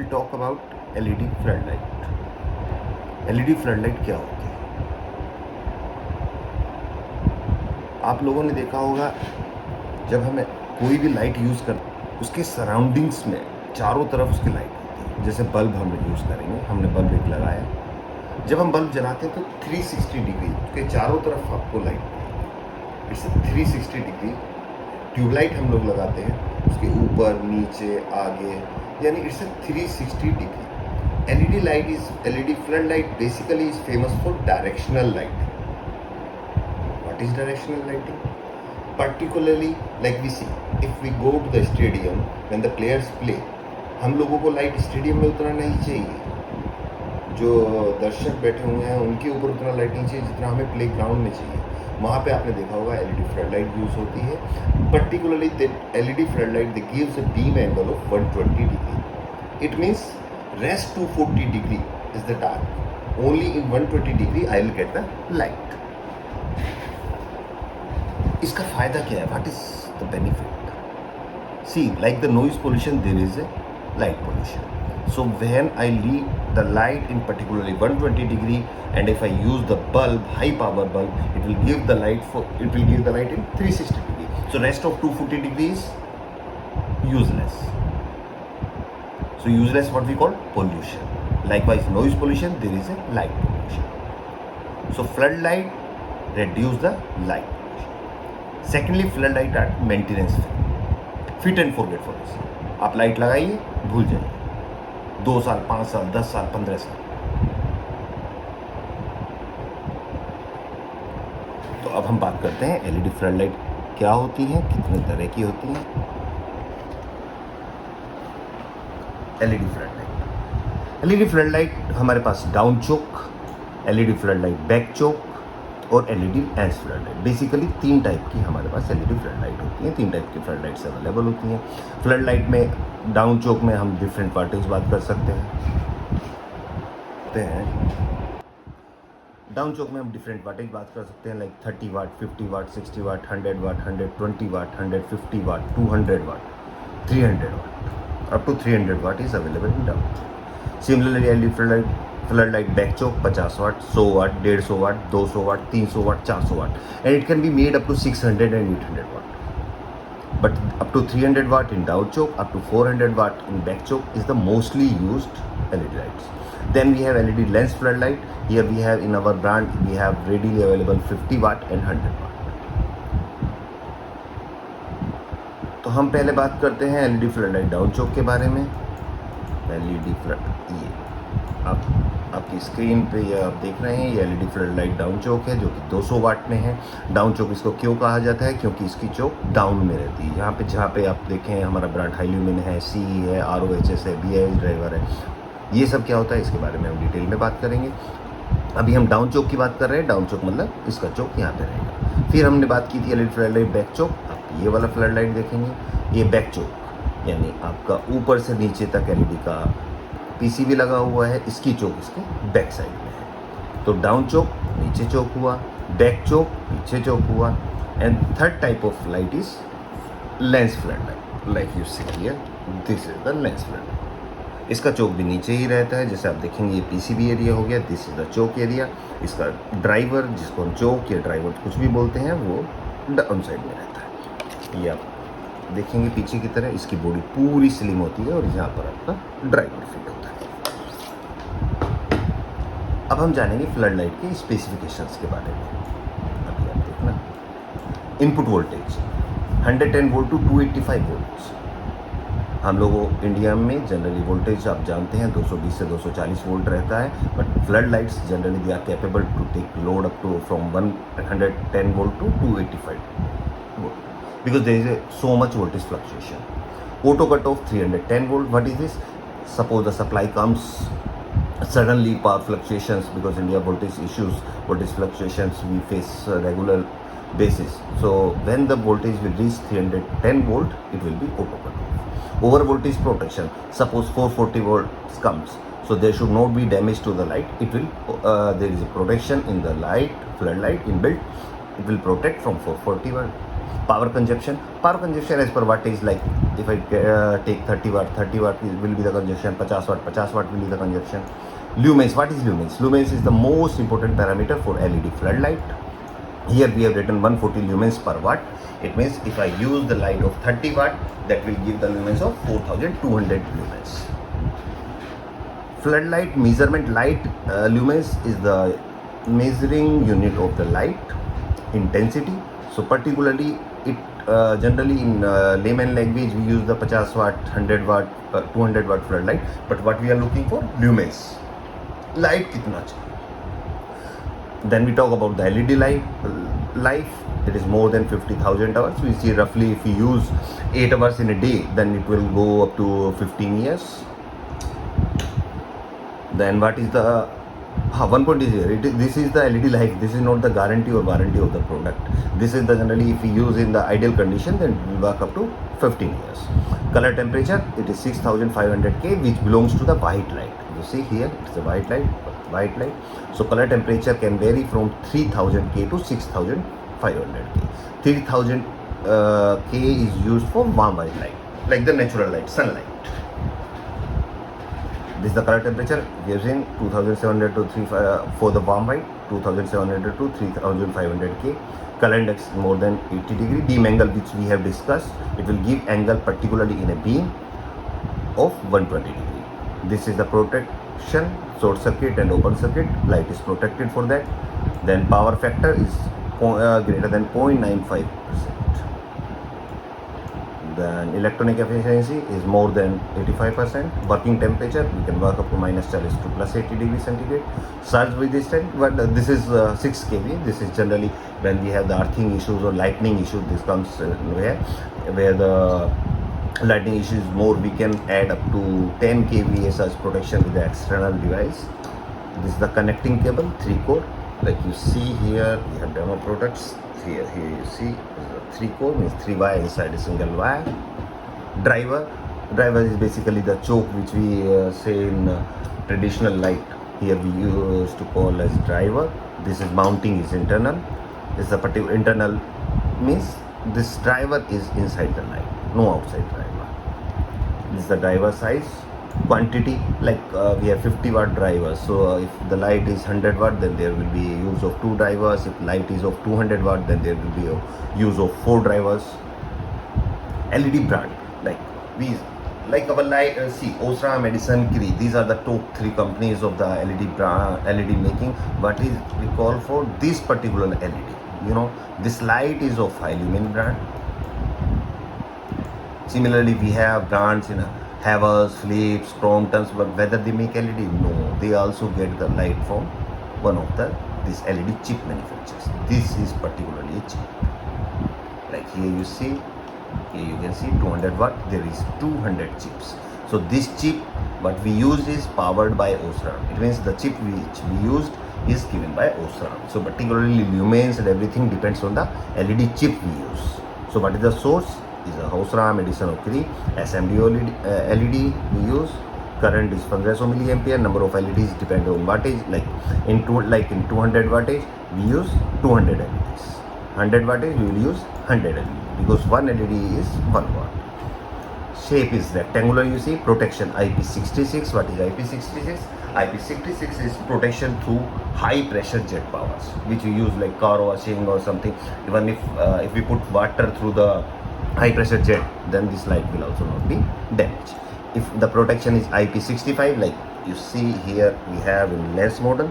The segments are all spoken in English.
talk about LED floodlight. LED floodlight क्या होती है? आप लोगों ने देखा होगा जब हमें कोई भी लाइट यूज़ कर उसके सराउंडिंग्स में चारों तरफ उसकी लाइट होती है. जैसे बल्ब हम यूज़ करेंगे, हमने बल्ब एक लगाया, जब हम बल्ब जलाते हैं तो 360 डिग्री उसके चारों तरफ आपको लाइट मिलेगी. It's 360 degree. ट्यूबलाइट हम लोग लगाते हैं उसके ऊपर नीचे आगे, यानी it's 360 degree. LED floodlight basically is famous for directional lighting. What is directional lighting? Particularly like we see, if we go to the stadium when the players play, हम लोगों को लाइट स्टेडियम में उतना नहीं चाहिए. जो दर्शक बैठे हुए हैं उनके ऊपर उतना लाइट नहीं चाहिए जितना हमें प्ले ग्राउंड में चाहिए. वहाँ पे आपने देखा होगा LED floodlight यूज़ होती है. Particularly the LED floodlight they gives a beam angle of 120 degree. It means rest 240 degree is the dark. Only in 120 degree I will get the light. इसका फायदा क्या है? What is the benefit? See, like the noise pollution, there is a light pollution. So when I leave the light in particularly 120 degree, and if I use the bulb, high power bulb, it will give the light in 360 degree. So rest of 240 degrees useless. So useless what we call pollution. Likewise noise pollution, there is a light pollution. So floodlight reduce the light pollution. Secondly, floodlight are maintenance free. Fit and forget for this. आप light लगाइए, भूल जाइए. 2 साल, 5 साल, 10 साल, 15 साल. तो अब हम बात करते हैं LED फ्लडलाइट क्या होती है, कितने तरह की होती हैं. LED फ्लडलाइट हमारे पास डाउन चोक, LED फ्लडलाइट बैक चोक और LED lens floodlight. Basically 3 type की हमारे पास LED फ्लडलाइट होती हैं. 3 टाइप की फ्लडलाइट्स अवेलेबल होती हैं. फ्लडलाइट में डाउन चोक में हम डिफरेंट वाटेज बात कर सकते हैं. डाउन चोक में हम डिफरेंट वाटेज बात कर सकते हैं, like 30 watt, 50 watt, 60 watt, 100 watt, 120 watt, 150 watt, 200 watt, 300 watt. Up to 300 watt is available in down. Similarly, LED floodlight back choke 50 watt, 100 watt, 150 watt, 200 watt, 300 watt, 400 watt, and it can be made up to 600 and 800 watt. But up to 300 watt in down choke, up to 400 watt in back choke is the mostly used LED lights. Then we have LED lens floodlight. Here we have in our brand we have readily available 50 watt and 100 watt. तो हम पहले बात करते हैं LED floodlight down चोक के बारे में. LED flood ये आपकी स्क्रीन पे ये आप देख रहे हैं, ये LED फ्लडलाइट डाउन चोक है जो कि 200 वाट में है. डाउन चोक इसको क्यों कहा जाता है? क्योंकि इसकी चोक डाउन में रहती है. जहाँ पे आप देखें हमारा ब्रांड हाईल्यूमिन है, CE है, ROHS है, BIS ड्राइवर है. ये सब क्या होता है इसके बारे में हम डिटेल में बात करेंगे. अभी हम डाउन चोक की बात कर रहे हैं. डाउन चोक मतलब इसका चोक यहाँ पे रहेगा. फिर हमने बात की थी LED फ्लडलाइट बैक चोक. ये वाला फ्लडलाइट देखेंगे, ये बैक चोक यानी आपका ऊपर से नीचे तक LED का PCB लगा हुआ है. इसकी चोक इसके बैक साइड में है. तो डाउन चोक नीचे चोक हुआ, बैक चोक पीछे चोक हुआ. And third type of light is lens floodlight. Like you see here, this is the lens floodlight. इसका चोक भी नीचे ही रहता है. जैसे आप देखेंगे ये PCB एरिया हो गया, this is the choke area. इसका ड्राइवर, जिसको हम चोक या ड्राइवर कुछ भी बोलते हैं, वो डाउन साइड में रहता है. ये आप देखेंगे पीछे की तरह इसकी बॉडी पूरी स्लिम होती है और यहाँ पर आपका ड्राइवर फिट होता है. अब हम जानेंगे फ्लडलाइट के स्पेसिफिकेशंस के बारे में. अभी आप देखना, input voltage 110 volt to 285 volt. हम लोगों इंडिया में जनरली वोल्टेज आप जानते हैं 220 से 240 वोल्ट रहता है. But floodlights generally they are capable to take load up to from 110 volt to 285 volt. Because there is so much voltage fluctuation. Auto cutoff 310 volt. What is this? Suppose the supply comes suddenly, power fluctuations, because India voltage issues, voltage fluctuations we face regular basis. So when the voltage will reach 310 volt, it will be auto cutoff. Over voltage protection. Suppose 440 volts comes, so there should not be damage to the light. It will there is a protection in the light, floodlight inbuilt. It will protect from 440 volt. Power consumption as per wattage, like if I take 30 watt, 30 watt will be the consumption, 50 watt, 50 watt will be the consumption. Lumens, what is lumens? Lumens is the most important parameter for LED floodlight. Here we have written 140 lumens per watt. It means if I use the light of 30 watt, that will give the lumens of 4200 lumens. Floodlight measurement, light lumens is the measuring unit of the light intensity. So particularly it generally in layman language we use the 50 watt, 100 watt, 200 watt floodlight, but what we are looking for, lumens, light kitna chahiye. Then we talk about the LED life. It is more than 50,000 hours. We see roughly if we use 8 hours in a day, then it will go up to 15 years. Then what is the one point is here, this is the LED life. This is not the guarantee or warranty of the product. This is the generally if we use in the ideal condition, then it will work up to 15 years. Color temperature, it is 6500 K, which belongs to the white light. You see here, it's a white light. So color temperature can vary from 3000 K to 6500 K. 3000 K is used for warm white light, like the natural light, sunlight. This is the color temperature. We have seen 2700 to 35 for the warm white, 2700 to 3500 K. Color index more than 80 degree. Beam angle, which we have discussed, it will give angle particularly in a beam of 120 degree. This is the protection, short circuit and open circuit. Light is protected for that. Then power factor is greater than 0.95%. Then electronic efficiency is more than 85%. Working temperature, we can work up to -40 to +80 degrees centigrade. Surge resistant, but this is 6 kV. This is generally when we have the earthing issues or lightning issues. This comes where the lightning issue is more, we can add up to 10 kVA surge protection with the external device. This is the connecting cable, 3-core. Like you see here, we have demo products. Here you see 3-core, means 3 wire inside a single wire. Driver is basically the choke which we say in traditional light. Here we used to call as driver. This is mounting is internal. This is the particular internal, means this driver is inside the light, no outside driver. This is the driver size. Quantity, like we have 50 watt drivers, so if the light is 100 watt, then there will be use of 2 drivers. If light is of 200 watt, then there will be a use of 4 drivers. LED brand, like our light, see Osram, Edison, Cree, these are the top 3 companies of the LED brand, LED making. What is we call for this particular LED, this light is of high lumen brand. Similarly, we have brands in Havers, Philips, Cromptons, but whether they make LED, no, they also get the light from one of this LED chip manufacturers. This is particularly cheap. Like here you see, here you can see 200 watt, there is 200 chips. So this chip, what we use is powered by Osram. It means the chip which we used is given by Osram. So particularly lumens and everything depends on the LED chip we use. So what is the source? Is a Osram, Edison or Cree. SMD LED we use. Current is 500 milliampere. Number of LEDs depend on wattage. Like in 200 wattage we use 200 LEDs. 100 wattage we will use 100 LEDs because one LED is 1 watt. Shape is rectangular. You see protection IP66. What is IP66? IP66 is protection through high pressure jet powers, which we use like car washing or something. Even if we put water through the high pressure jet, then this light will also not be damaged. If the protection is IP65, like you see here we have in lens model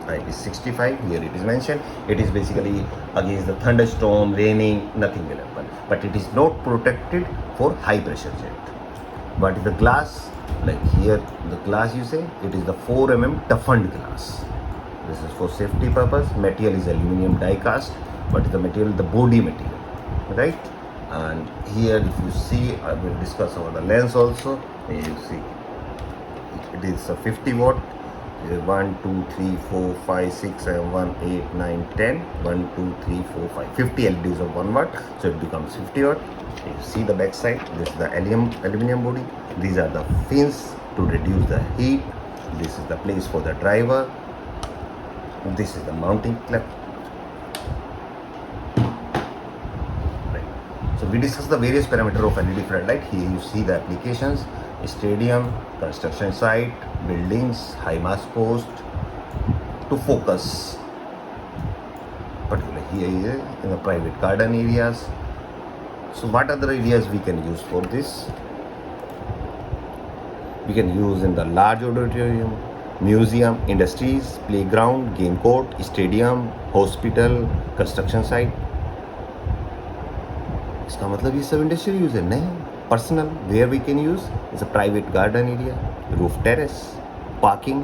IP65, here it is mentioned. It is basically against the thunderstorm, raining, nothing will happen, but it is not protected for high pressure jet. What is the glass? Like here the glass, you say it is the 4 mm toughened glass. This is for safety purpose. Material is aluminum die cast. What is the material? The body material, right? And here if you see, I will discuss about the lens also. Here you see it is a 50 watt. 1 2 3 4 5 6 7 1 8 9 10 1 2 3 4 5 50 LEDs of 1 watt, so it becomes 50 watt. You see the back side, this is the aluminum body. These are the fins to reduce the heat. This is the place for the driver. This is the mounting clip. we discuss the various parameter of LED floodlight. Here you see the applications: stadium, construction site, buildings, high mast post, to focus. Particularly here in the private garden areas. So what other areas we can use for this? We can use in the large auditorium, museum, industries, playground, game court, stadium, hospital, construction site. इसका मतलब ये सब industrial use है? नहीं. Personal, where we can use is a private garden area, roof terrace, parking.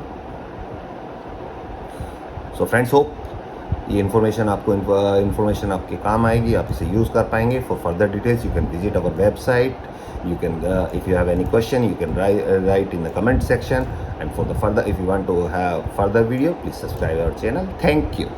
So friends, hope ये information आपके काम आएगी, आप इसे यूज़ कर पाएंगे. For further details you can visit our website. You can if you have any question, you can write in the comment section, and for the further, if you want to have further video, please subscribe our channel. Thank you.